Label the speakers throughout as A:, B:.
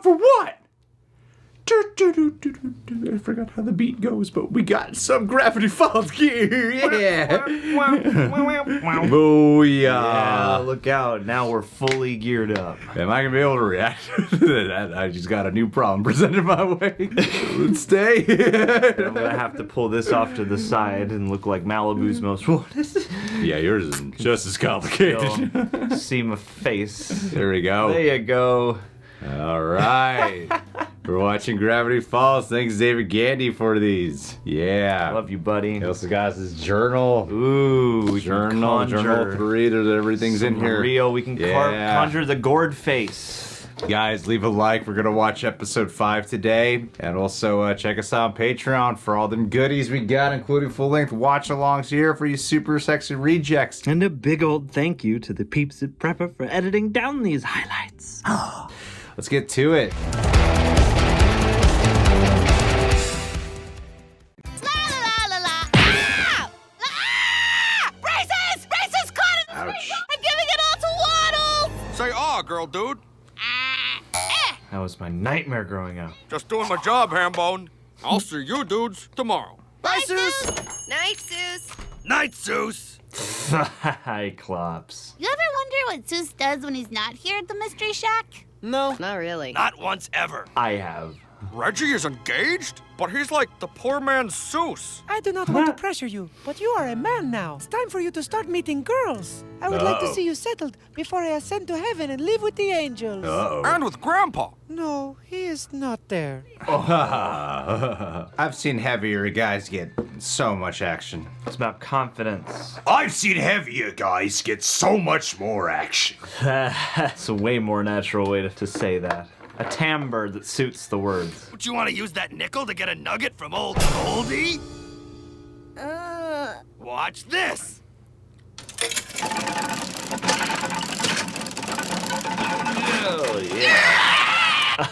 A: up for what? I forgot how the beat goes, but we got some Gravity Falls gear. Yeah. Booyah.
B: Yeah, look out. Now we're fully geared up.
A: Am I going to be able to react to that? I just got a new problem presented my way. Let's stay.
B: I'm going to have to pull this off to the side and look like Malibu's most wanted.
A: Yeah, yours is just as complicated.
B: See my face.
A: There we go.
B: There you go.
A: All right. We're watching Gravity Falls. Thanks, David Gandy, for these. Yeah.
B: Love you, buddy.
A: He also got his journal.
B: Ooh,
A: Journal 3. There's everything's in here.
B: Real. We can conjure the gourd face.
A: Guys, leave a like. We're going to watch episode 5 today. And also check us out on Patreon for all them goodies we got, including full-length watch-alongs here for you super sexy rejects.
B: And a big old thank you to the peeps at Prepper for editing down these highlights.
A: Let's get to it.
C: Say girl dude.
B: That was my nightmare growing up.
C: Just doing my job, Hambone. I'll see you dudes tomorrow.
D: Bye, Soos. Night, Soos.
C: Night, Soos.
B: Cyclops.
E: You ever wonder what Soos does when he's not here at the Mystery Shack?
D: No, not really.
C: Not once ever.
B: I have.
C: Reggie is engaged? But he's like the poor man's Soos.
F: I do not want to pressure you, but you are a man now. It's time for you to start meeting girls. I would like to see you settled before I ascend to heaven and live with the angels.
C: And with Grandpa.
F: No, he is not there.
A: I've seen heavier guys get so much action.
B: It's about confidence.
A: I've seen heavier guys get so much more action.
B: That's a way more natural way to say that. A timbre that suits the words.
C: Would you want to use that nickel to get a nugget from old Goldie? Watch this.
B: Oh, yeah.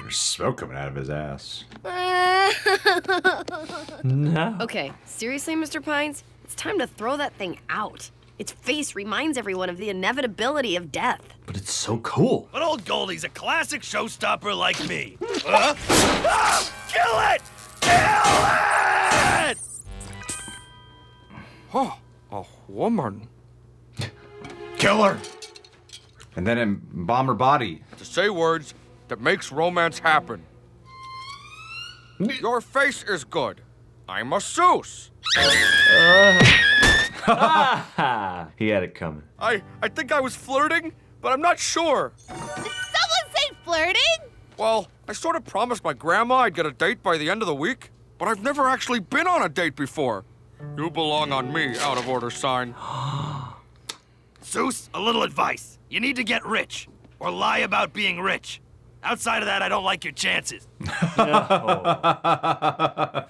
A: There's smoke coming out of his ass.
B: No.
D: Okay, seriously, Mr. Pines? It's time to throw that thing out. Its face reminds everyone of the inevitability of death.
B: But it's so cool.
C: But old Goldie's a classic showstopper like me. Kill it! Kill it! Oh, a woman.
A: Kill her! And then embalm her body.
C: To say words that makes romance happen. Your face is good. I'm a Soos.
B: He had it coming.
C: I think I was flirting, but I'm not sure.
E: Did someone say flirting?
C: Well, I sort of promised my grandma I'd get a date by the end of the week, but I've never actually been on a date before. You belong on me, out of order sign. Soos, a little advice. You need to get rich, or lie about being rich. Outside of that, I don't like your chances.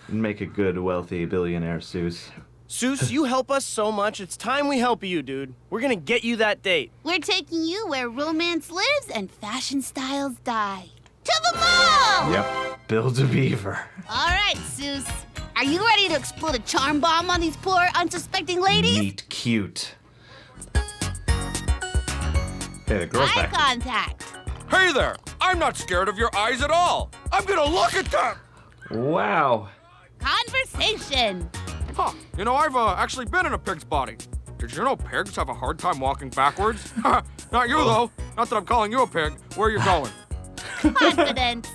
B: Make a good, wealthy billionaire, Soos.
G: Soos, you help us so much. It's time we help you, dude. We're gonna get you that date.
E: We're taking you where romance lives and fashion styles die. To the mall!
A: Yep.
B: Build a beaver.
E: All right, Soos. Are you ready to explode a charm bomb on these poor, unsuspecting ladies?
B: Meet cute.
A: Hey, the girl's
E: Eye
A: back.
E: contact.
C: Hey there! I'm not scared of your eyes at all. I'm gonna look at them.
B: Wow.
E: Conversation.
C: Huh, you know, I've actually been in a pig's body. Did you know pigs have a hard time walking backwards? Not you, though. Not that I'm calling you a pig. Where are you going?
E: Confidence.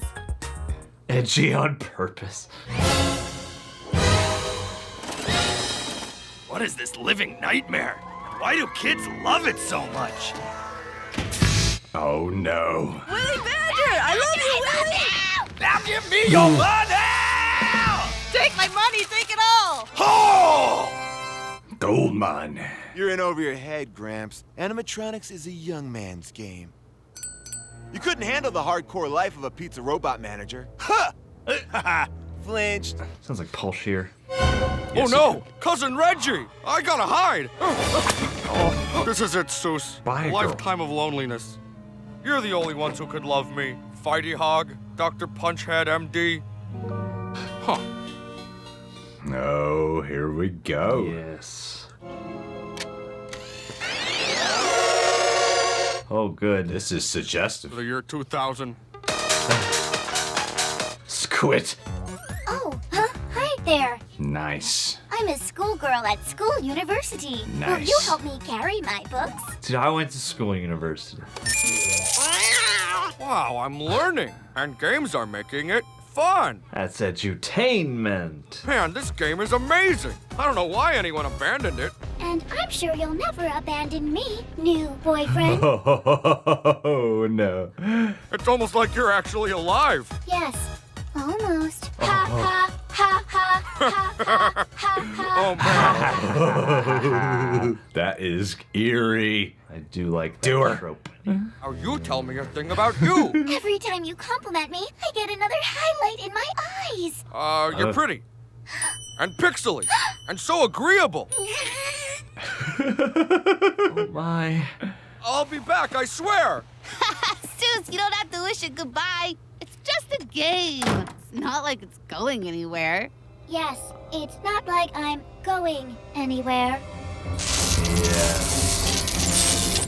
B: Edgy on purpose.
C: What is this living nightmare? Why do kids love it so much?
A: Oh, no.
D: Willie Badger! I love you, Willie!
C: Now give me your money!
D: Take my money, take it all!
C: Oh!
A: Gold mine.
H: You're in over your head, Gramps. Animatronics is a young man's game. You couldn't handle the hardcore life of a pizza robot manager. Ha! Flinched.
B: Sounds like Paul Shear.
C: Oh no! Cousin Reggie! I gotta hide! Oh, this is it, Soos.
B: Bye,
C: A
B: girl.
C: lifetime of loneliness. You're the only ones who could love me. Fighty Hog, Dr. Punchhead, MD. Huh.
A: Oh, here we go.
B: Yes. Oh, good.
A: This is suggestive.
C: The year 2000.
B: Squid.
I: Oh, huh? Hi there.
A: Nice.
I: I'm a schoolgirl at school university. Will
A: Nice.
I: you help me carry my books?
B: Dude, I went to school university.
C: Wow, I'm learning. And games are making it fun.
B: That's edutainment.
C: Man, this game is amazing. I don't know why anyone abandoned it.
I: And I'm sure you'll never abandon me, new boyfriend.
A: Oh, no.
C: It's almost like you're actually alive.
I: Yes, almost. Ha ha ha ha ha ha ha ha.
C: Oh, man.
A: That is eerie.
B: I do like that
A: Do her.
B: trope.
C: Now you tell me a thing about you.
I: Every time you compliment me, I get another highlight in my eyes.
C: You're pretty. And pixely. And so agreeable.
B: Oh my.
C: I'll be back, I swear.
E: Soos, you don't have to wish it goodbye. It's just a game. It's not like it's going anywhere.
I: Yes, it's not like I'm going anywhere.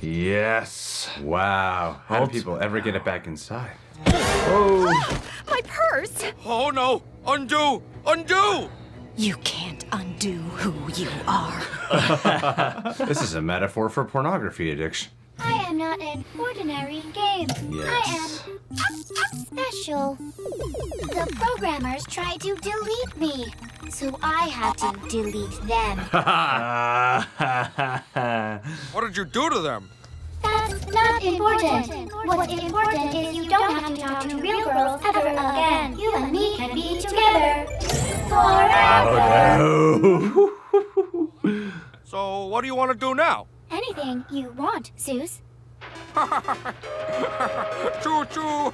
B: Yes.
A: Wow. How do
B: Halt.
A: people ever get it back inside?
B: Oh.
D: My purse!
C: Oh no! Undo! Undo!
D: You can't undo who you are.
A: This is a metaphor for pornography addiction.
I: I am not an ordinary game.
A: Yes.
I: I am special. The programmers tried to delete me, so I had to delete them.
C: What did you do to them?
I: That's not important. What's important is you don't have to talk to real girls ever again. You and me can be together forever.
C: So what do you want to do now?
I: Anything you want, Soos.
C: Choo-choo!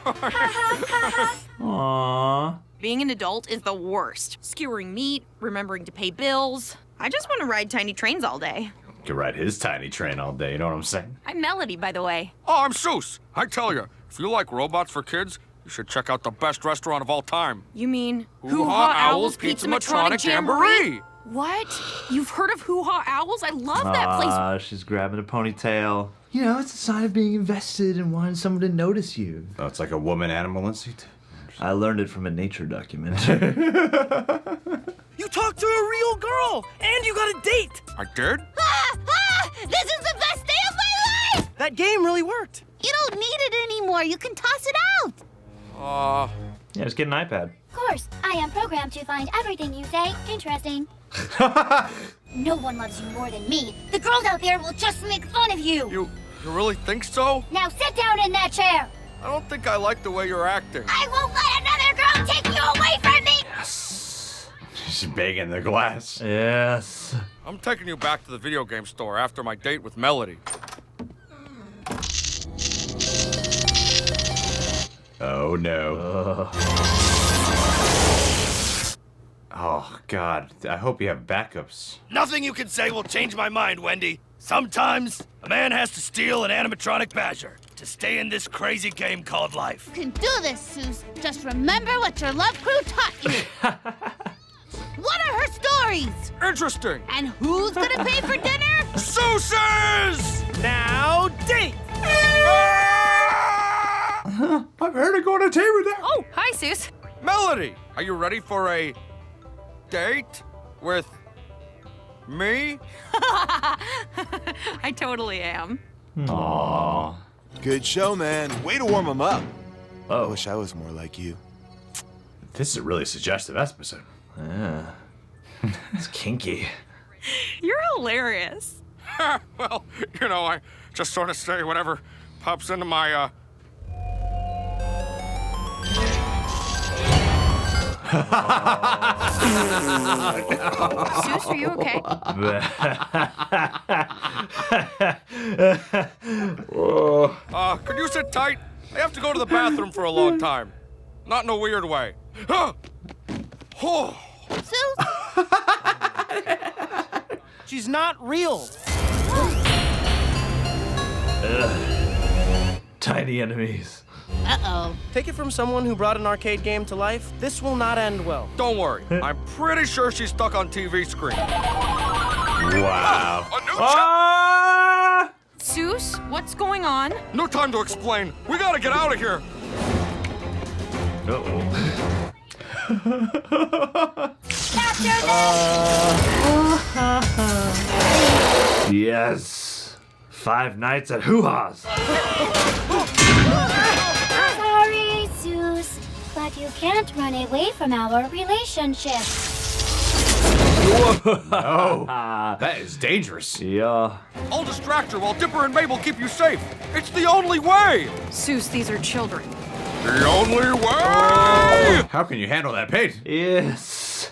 B: Aww.
J: Being an adult is the worst. Skewering meat, remembering to pay bills. I just want to ride tiny trains all day.
A: Could ride his tiny train all day, you know what I'm saying?
J: I'm Melody, by the way.
C: Oh, I'm Soos. I tell you, if you like robots for kids, you should check out the best restaurant of all time.
J: You mean
C: Hoo-Ha Owl's Pizzamatronic Jamboree.
J: What? You've heard of Hoo-Ha Owls? I love that place.
B: She's grabbing a ponytail. You know, it's a sign of being invested and wanting someone to notice you.
A: Oh, it's like a woman animal instinct.
B: I learned it from a nature documentary.
G: You talked to a real girl, and you got a date.
C: I did?
E: This is the best day of my life!
G: That game really worked.
E: You don't need it anymore. You can toss it out.
B: Yeah, just get an iPad.
I: Of course, I am programmed to find everything you say interesting. No one loves you more tand me. The girls out there will just make fun of you.
C: You really think so?
I: Now sit down in that chair.
C: I don't think I like the way you're acting.
I: I won't let another girl take you away from me.
A: She's begging the glass.
B: Yes.
C: I'm taking you back to the video game store after my date with Melody.
A: Oh, no. Oh, God. I hope you have backups.
H: Nothing you can say will change my mind, Wendy. Sometimes a man has to steal an animatronic badger to stay in this crazy game called life.
E: You can do this, Soos. Just remember what your love crew taught you. What are her stories?
C: Interesting.
E: And who's gonna pay for dinner?
C: Sooses!
G: Now, date.
A: I've heard of going to tea with that.
J: Oh, hi, Soos.
C: Melody, are you ready for a date with me?
J: I totally am.
A: Aww.
H: Good show, man. Way to warm him up. I
B: Oh.
H: wish I was more like you.
A: This is a really suggestive episode.
B: Yeah. It's kinky.
J: You're hilarious.
C: Well, you know, I just sort of say whatever pops into my,
J: Soos, are you okay?
C: Could you sit tight? I have to go to the bathroom for a long time. Not in a weird way. Oh.
E: Soos?
G: She's not real.
B: Tiny enemies.
E: Uh-oh.
G: Take it from someone who brought an arcade game to life. This will not end well.
C: Don't worry. I'm pretty sure she's stuck on TV screen.
A: Wow.
C: A new
B: Ah!
J: Soos, what's going on?
C: No time to explain. We gotta get out of here.
B: Uh-oh. Yes. 5 nights at Hoo-Ha's.
I: Sorry, Soos, but you can't run away from our relationship.
A: Oh, that is dangerous.
B: Yeah.
C: I'll distract her while Dipper and Mabel keep you safe. It's the only way.
J: Soos, these are children.
C: The only way.
A: How can you handle that pain?
B: Yes.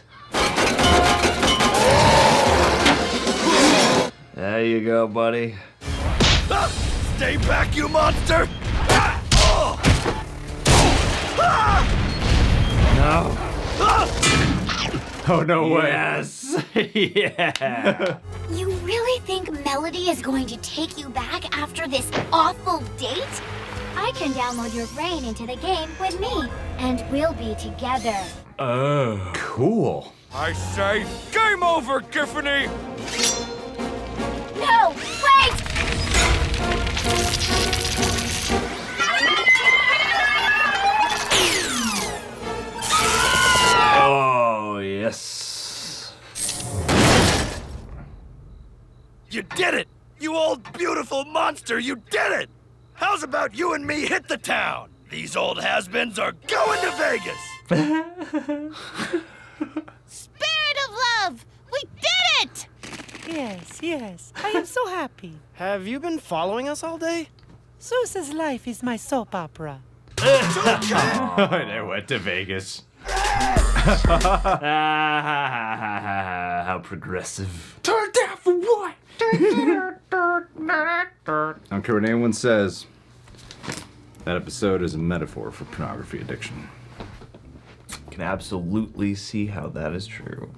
B: There you go, buddy.
H: Stay back, you monster!
B: No.
A: Oh, no way.
B: Yes. Yeah.
I: You really think Melody is going to take you back after this awful date? I can download your brain into the game with me, and we'll be together.
B: Oh.
A: Cool.
C: I say, game over, GIFfany.
I: No, wait!
B: Oh, yes.
H: You did it! You old beautiful monster, you did it! How's about you and me hit the town? These old has-beens are going to Vegas!
E: Spirit of love! We did it!
F: Yes, yes. I am so happy.
G: Have you been following us all day?
F: Soos's life is my soap opera.
A: They went to Vegas.
B: How progressive.
A: Turn down for what? I don't care what anyone says. That episode is a metaphor for pornography addiction.
B: Can absolutely see how that is true.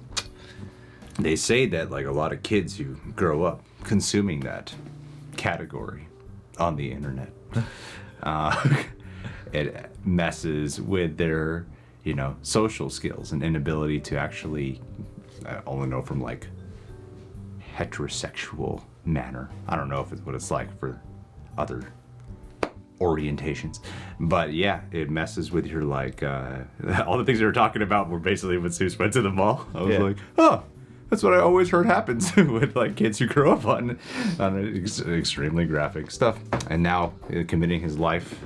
A: They say that like a lot of kids who grow up consuming that category on the internet, it messes with their, social skills and inability to actually, I only know from like heterosexual manner. I don't know if it's what it's like for other orientations, but yeah, it messes with your like all the things we were talking about were basically when Soos went to the mall. I was like, oh, that's what I always heard happens with like kids who grow up on extremely graphic stuff, and now committing his life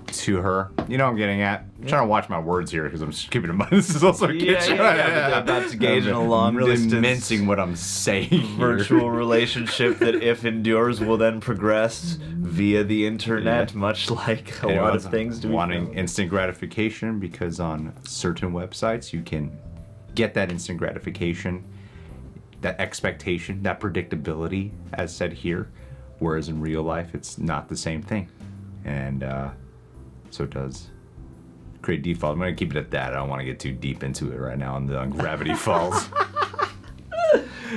A: to her. You know what I'm getting at? I'm trying to watch my words here because I'm just keeping in mind this is also a kid show.
B: That's gauging a long
A: really
B: distance
A: mincing what I'm saying here.
B: virtual relationship that, if endures, will then progress via the internet, much like a lot of things do.
A: Wanting instant gratification, because on certain websites you can get that instant gratification, that expectation, that predictability, as said here, whereas in real life it's not the same thing, and so it does create default. I'm gonna keep it at that. I don't want to get too deep into it right now on Gravity Falls.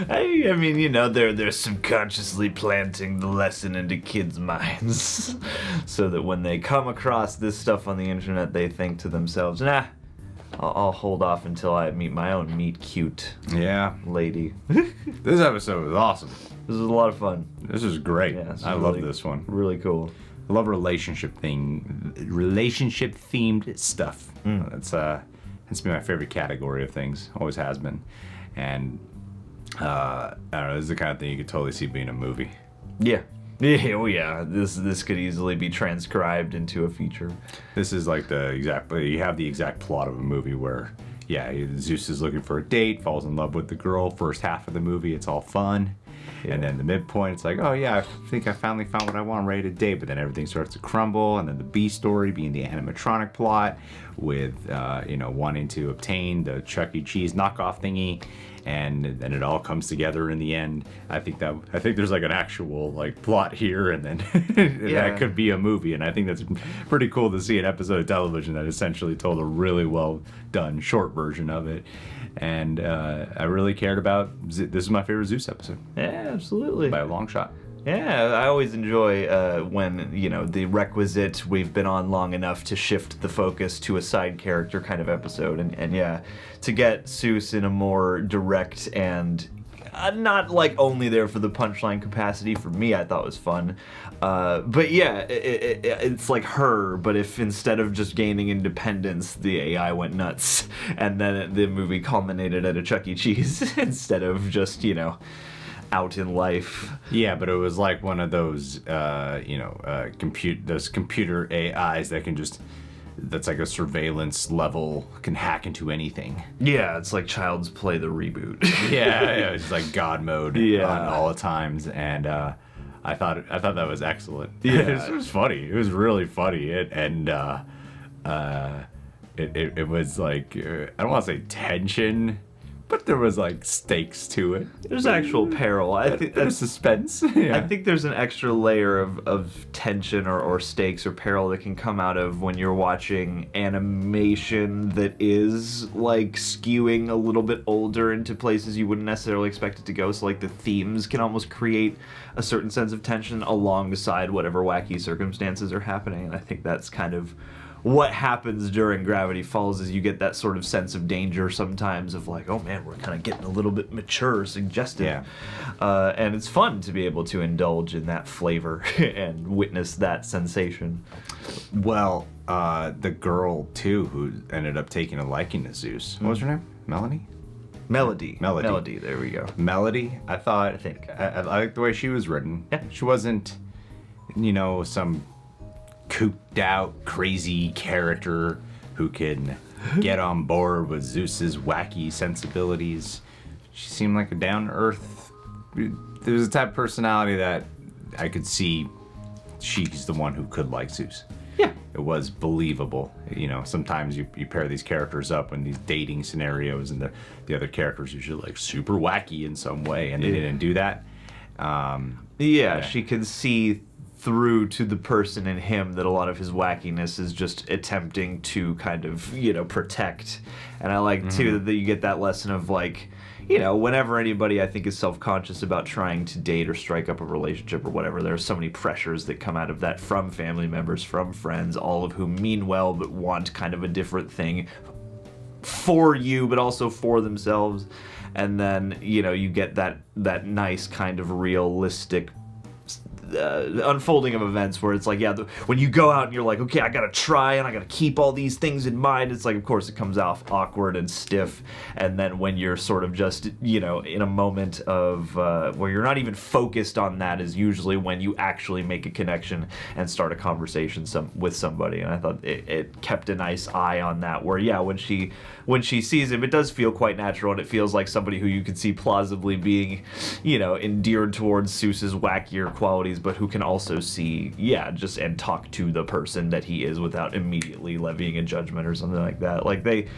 B: I mean, they're subconsciously planting the lesson into kids' minds so that when they come across this stuff on the internet, they think to themselves, nah, I'll hold off until I meet my own meet-cute lady.
A: This episode was awesome.
B: This was a lot of fun.
A: This is great.
B: Yeah, this is
A: love this one.
B: Really cool.
A: I love relationship-themed stuff. That's been my favorite category of things. Always has been. And I don't know, this is the kind of thing you could totally see being a movie.
B: Yeah. Yeah, oh yeah. This could easily be transcribed into a feature.
A: This is like you have the exact plot of a movie where, Zeus is looking for a date, falls in love with the girl. First half of the movie, it's all fun. Yeah. And then the midpoint, it's like, oh yeah, I think I finally found what I want, I'm ready to date. But then everything starts to crumble, and then the B story being the animatronic plot with, wanting to obtain the Chuck E. Cheese knockoff thingy, and then it all comes together in the end. I think there's like an actual like plot here, and then that could be a movie. And I think that's pretty cool to see an episode of television that essentially told a really well done short version of it. And I really cared about. This is my favorite Zeus episode.
B: Yeah, absolutely.
A: By a long shot.
B: Yeah, I always enjoy when, the requisite we've been on long enough to shift the focus to a side character kind of episode. And yeah, to get Soos in a more direct and not like only there for the punchline capacity. For me, I thought was fun. But yeah, it's like her, but if instead of just gaining independence, the AI went nuts, and then the movie culminated at a Chuck E. Cheese instead of just, you know, out in life.
A: Yeah, but it was like one of those, those computer AIs that can just, that's like a surveillance level, can hack into anything.
B: Yeah, it's like Child's Play the reboot.
A: yeah, it's like God mode
B: Yeah.
A: all the times, and I thought that was excellent.
B: Yeah.
A: it was funny. It was really funny. It was like I don't want to say tension, but there was like stakes to it.
B: There's actual peril. I think
A: there's suspense.
B: I think there's an extra layer of tension or stakes or peril that can come out of when you're watching animation that is like skewing a little bit older into places you wouldn't necessarily expect it to go. So like the themes can almost create a certain sense of tension alongside whatever wacky circumstances are happening. And I think that's kind of what happens during Gravity Falls, is you get that sort of sense of danger sometimes of like, oh man, we're kind of getting a little bit mature, suggestive.
A: Yeah.
B: And it's fun to be able to indulge in that flavor and witness that sensation.
A: Well, the girl too who ended up taking a liking to Soos. What was her name? Melanie?
B: Melody.
A: Melody.
B: There we go.
A: Melody. I
B: think.
A: I liked the way she was written.
B: Yeah.
A: She wasn't, some cooped out, crazy character who can get on board with Zeus's wacky sensibilities. She seemed like a down-to-earth. There was a type of personality that I could see she's the one who could like Zeus.
B: Yeah.
A: It was believable. Sometimes you pair these characters up in these dating scenarios, and the other characters usually like super wacky in some way, and they didn't do that.
B: She can see through to the person in him that a lot of his wackiness is just attempting to kind of, protect. And I like, too, that you get that lesson of, like, whenever anybody, I think, is self-conscious about trying to date or strike up a relationship or whatever, there are so many pressures that come out of that from family members, from friends, all of whom mean well but want kind of a different thing for you, but also for themselves. And then, you get that nice kind of realistic unfolding of events where it's like, when you go out and you're like, okay, I gotta try and I gotta keep all these things in mind, it's like, of course, it comes off awkward and stiff. And then when you're sort of just, in a moment of where you're not even focused on that, is usually when you actually make a connection and start a conversation with somebody. And I thought it kept a nice eye on that, where when she sees him, it does feel quite natural, and it feels like somebody who you could see plausibly being, endeared towards Soos's wackier qualities, but who can also see, just and talk to the person that he is without immediately levying a judgment or something like that. Like, they,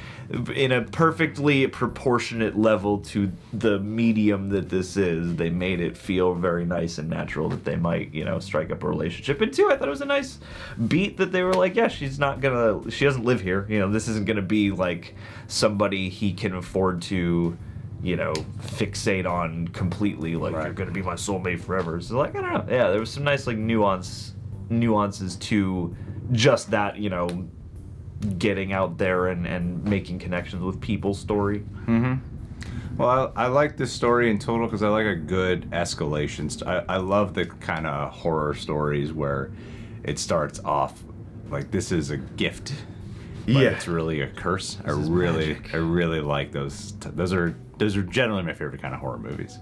B: in a perfectly proportionate level to the medium that this is, they made it feel very nice and natural that they might, strike up a relationship. And two, I thought it was a nice beat that they were like, she doesn't live here. This isn't gonna be like somebody he can afford to, fixate on completely, like, you're gonna be my soulmate forever. So, like, I don't know. Yeah, there was some nice, like, nuances to just that, getting out there and making connections with people story.
A: Well, I like this story in total because I like a good escalation. I love the kind of horror stories where it starts off like this is a gift, but it's really a curse. I really like those. Those are generally my favorite kind of horror movies.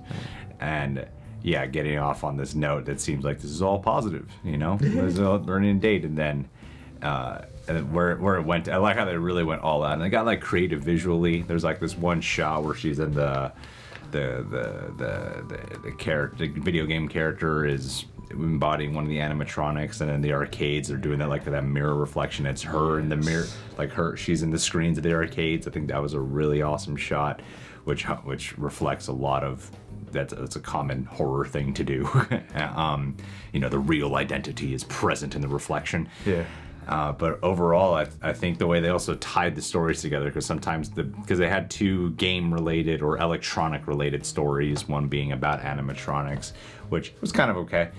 A: And getting off on this note that seems like this is all positive, there's a learning date, and then where it went, I like how they really went all out, and they got like creative visually. There's like this one shot where she's in the character, the video game character is embodying one of the animatronics, and in the arcades they're doing that like that mirror reflection. It's her in the mirror, like she's in the screens of the arcades. I think that was a really awesome shot, which reflects a lot of that's a common horror thing to do. The real identity is present in the reflection. But overall, I think the way they also tied the stories together, because sometimes because they had two game-related or electronic-related stories, one being about animatronics, which was kind of okay.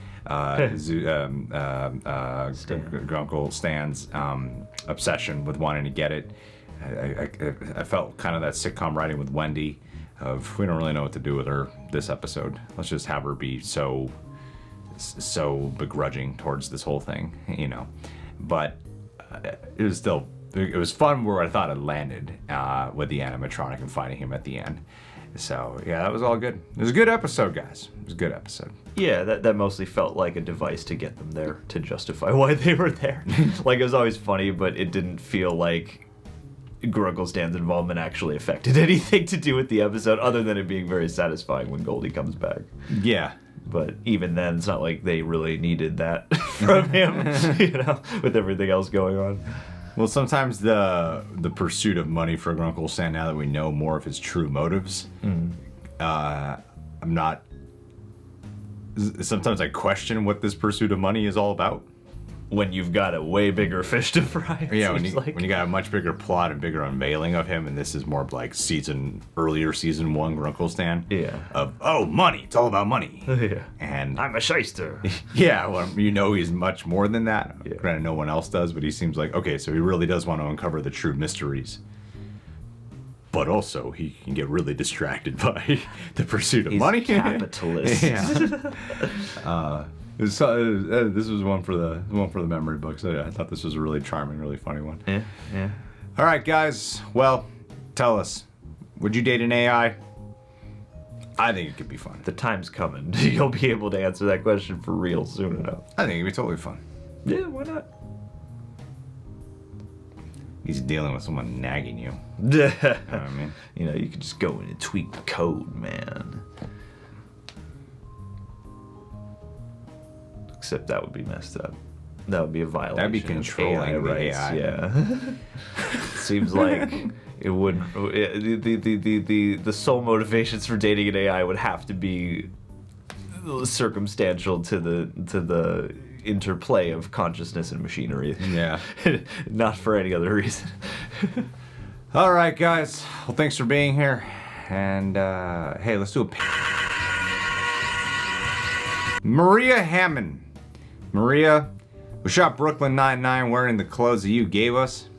A: Grunkle Stan's obsession with wanting to get it. I felt kind of that sitcom writing with Wendy. of we don't really know what to do with her this episode. Let's just have her be so begrudging towards this whole thing, you know. But it was fun where I thought it landed with the animatronic and fighting him at the end. So yeah, that was all good. It was a good episode, guys. It was a good episode.
B: Yeah, that mostly felt like a device to get them there to justify why they were there. Like, it was always funny, but it didn't feel like Grunkle Stan's involvement actually affected anything to do with the episode, other than it being very satisfying when Goldie comes back.
A: Yeah.
B: But even then, it's not like they really needed that from him, you know, with everything else going on.
A: Well, sometimes the pursuit of money for Grunkle Stan, now that we know more of his true motives, sometimes I question what this pursuit of money is all about.
B: When you've got a way bigger fish to fry.
A: Yeah, when you got a much bigger plot and bigger unveiling of him, and this is more of like earlier season 1 Grunkle Stan.
B: Yeah.
A: Of money, it's all about money.
B: Yeah.
A: And
B: I'm a shyster.
A: Yeah, well, you know he's much more than that.
B: Yeah.
A: Granted, no one else does, but he seems like, okay, so he really does want to uncover the true mysteries. But also, he can get really distracted by the pursuit of money.
B: Capitalist.
A: Yeah. This was one for the memory books. So, yeah, I thought this was a really charming, really funny one.
B: Yeah, yeah.
A: All right, guys. Well, tell us, would you date an AI? I think it could be fun.
B: The time's coming. You'll be able to answer that question for real soon enough.
A: I think it'd be totally fun.
B: Yeah, why not?
A: He's dealing with someone nagging you. You know what I mean?
B: You know, you could just go in and tweak the code, man. Except that would be messed up. That would be a violation.
A: That'd be controlling
B: AI
A: the
B: rights.
A: AI.
B: Yeah. Seems like it would. The sole motivations for dating an AI would have to be circumstantial to the interplay of consciousness and machinery.
A: Yeah.
B: Not for any other reason.
A: All right, guys. Well, thanks for being here. And hey, let's do a. Maria Hammond. Maria, we shot Brooklyn Nine-Nine wearing the clothes that you gave us.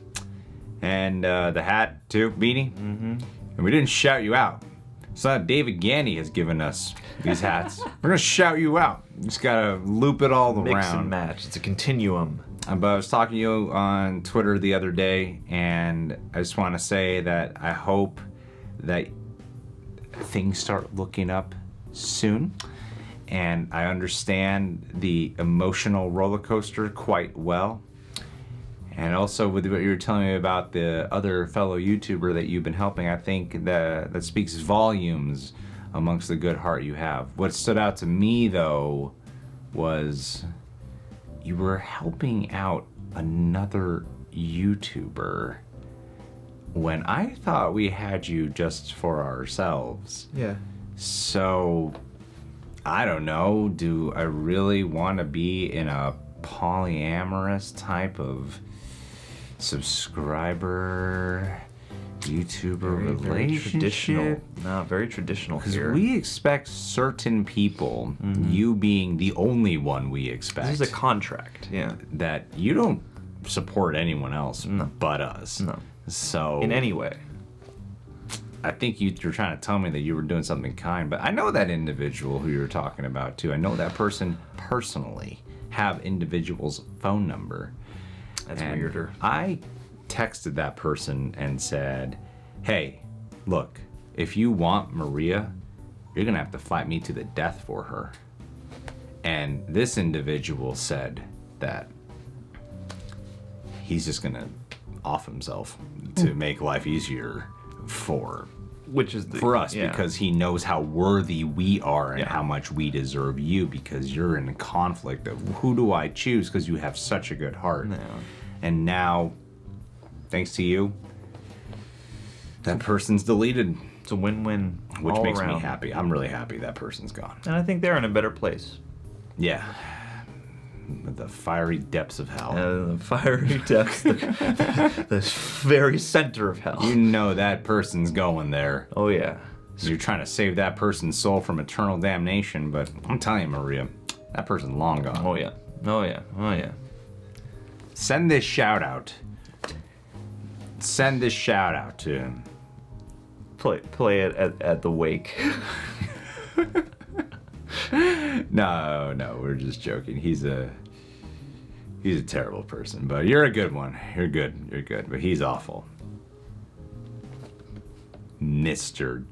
A: And the hat, too, beanie. Mm-hmm. And we didn't shout you out. So David Gandy has given us these hats. We're going to shout you out. You just got to loop it all around.
B: Mix and match. It's a continuum.
A: But I was talking to you on Twitter the other day, and I just want to say that I hope that things start looking up soon. And I understand the emotional roller coaster quite well. And also with what you were telling me about the other fellow YouTuber that you've been helping, I think that speaks volumes amongst the good heart you have. What stood out to me, though, was you were helping out another YouTuber when I thought we had you just for ourselves.
B: Yeah.
A: So, I don't know, do I really want to be in a polyamorous type of subscriber YouTuber relationship?
B: Very traditional
A: Because
B: here.
A: we expect certain people, you being the only one we expect.
B: This is a contract, yeah.
A: That you don't support anyone else but us.
B: No.
A: So
B: in any way.
A: I think you're trying to tell me that you were doing something kind, but I know that individual who you're talking about too. I know that person personally, have individual's phone number.
B: That's
A: and
B: weirder.
A: I texted that person and said, hey, look, if you want Maria, you're gonna have to fight me to the death for her. And this individual said that he's just gonna off himself to make life easier for us, because he knows how worthy we are and how much we deserve you, because you're in a conflict of who do I choose, because you have such a good heart. And now, thanks to you, that person's deleted.
B: It's a win-win,
A: which
B: all
A: makes
B: around.
A: me happy. I'm really happy that person's gone.
B: And I think they're in a better place.
A: Yeah. The fiery depths of hell.
B: The fiery depths, the very center of hell.
A: You know that person's going there.
B: Oh, yeah.
A: You're trying to save that person's soul from eternal damnation, but I'm telling you, Maria, that person's long gone.
B: Oh, yeah. Oh, yeah. Oh, yeah.
A: Send this shout out. Send this shout out to
B: play it at the wake.
A: No, we're just joking. He's a terrible person, but you're a good one. You're good, but he's awful. Mr.